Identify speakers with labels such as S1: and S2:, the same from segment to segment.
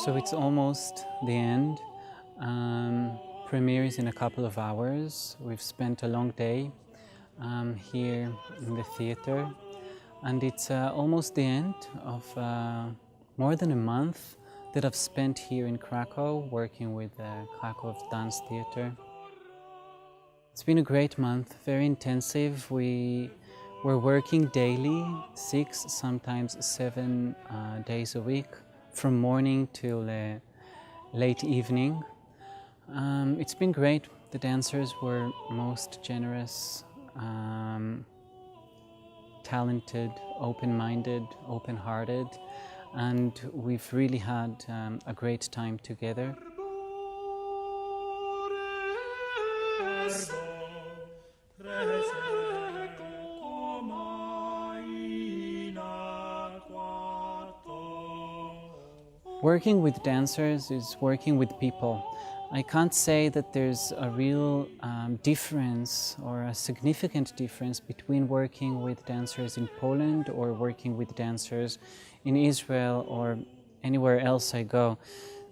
S1: So it's almost the end. Premiere is in a couple of hours. We've spent a long day here in the theater, and it's almost the end of more than a month that I've spent here in Krakow working with the Krakow Dance Theater. It's been a great month, very intensive. We're working daily, 6, sometimes 7 days a week, from morning till late evening. It's been great. The dancers were most generous, talented, open-minded, open-hearted, and we've really had a great time together. Working with dancers is working with people. I can't say that there's a real difference or a significant difference between working with dancers in Poland or working with dancers in Israel or anywhere else I go.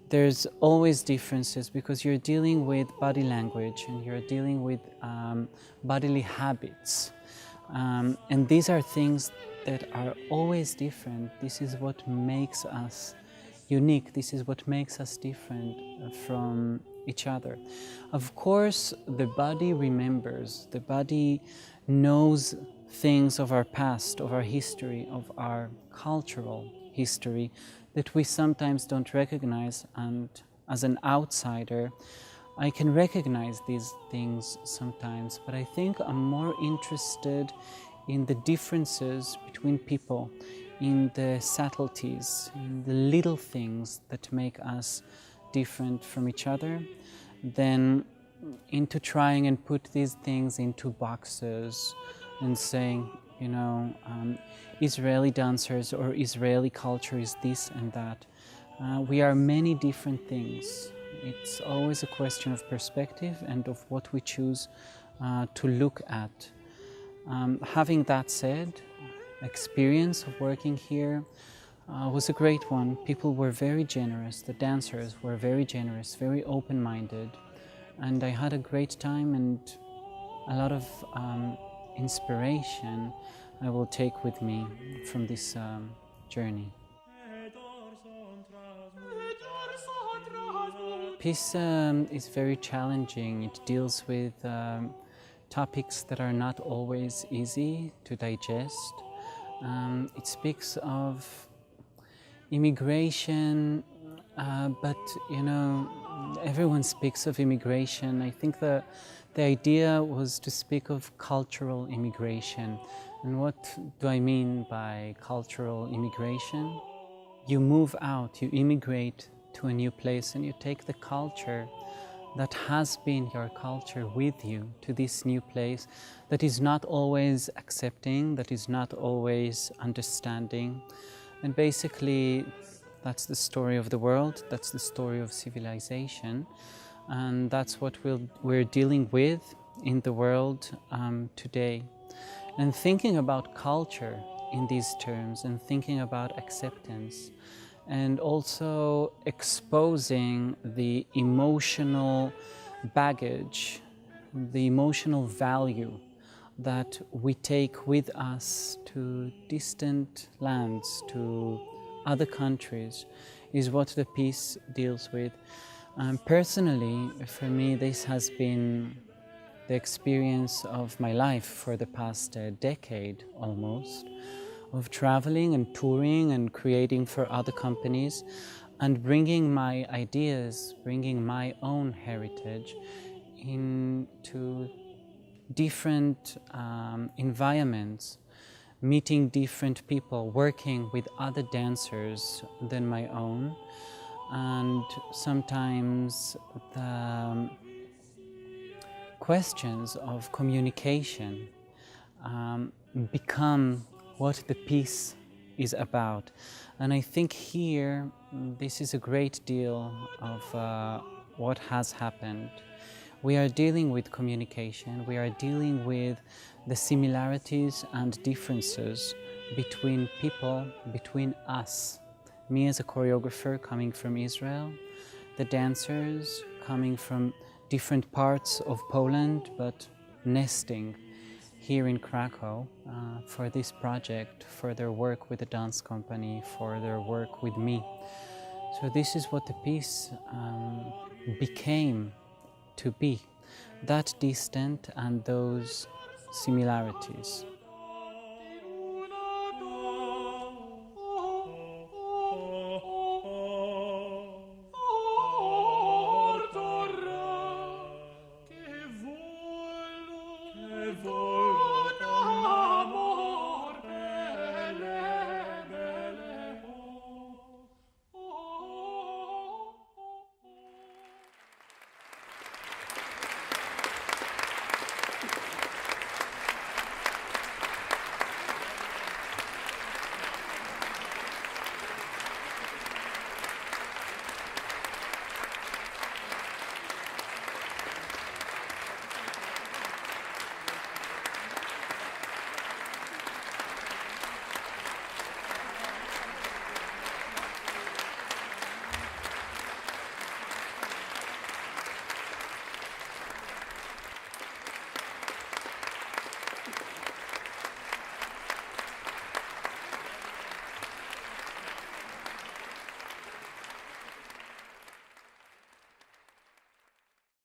S1: There's always differences because you're dealing with body language and you're dealing with bodily habits. And these are things that are always different. This is what makes us unique. This is what makes us different from each other. Of course, the body remembers. The body knows things of our past, of our history, of our cultural history that we sometimes don't recognize, and as an outsider, I can recognize these things sometimes, but I think I'm more interested in the differences between people, in the subtleties, in the little things that make us different from each other, than into trying and put these things into boxes and saying, you know, Israeli dancers or Israeli culture is this and that. We are many different things. It's always a question of perspective and of what we choose to look at. Having that said, experience of working here was a great one. People were very generous. The dancers were very generous, very open-minded, and I had a great time and a lot of inspiration I will take with me from this journey. Peace is very challenging. It deals with topics that are not always easy to digest. It speaks of immigration, but you know, everyone speaks of immigration. I think the idea was to speak of cultural immigration. And what do I mean by cultural immigration? You move out, you immigrate to a new place, and you take the culture that has been your culture with you to this new place that is not always accepting, that is not always understanding. And basically, that's the story of the world, that's the story of civilization, and that's what we're dealing with in the world today. And thinking about culture in these terms and thinking about acceptance, and also exposing the emotional baggage, the emotional value that we take with us to distant lands, to other countries, is what the piece deals with. Personally, for me, this has been the experience of my life for the past decade almost, of traveling and touring and creating for other companies and bringing my ideas, bringing my own heritage into different environments, meeting different people, working with other dancers than my own, and sometimes the questions of communication become what the piece is about. And I think here, this is a great deal of what has happened. We are dealing with communication, we are dealing with the similarities and differences between people, between us, Me as a choreographer coming from Israel, the dancers coming from different parts of Poland but nesting here in Krakow for this project, for their work with the dance company, for their work with me. So this is what the piece became to be, that distant and those similarities.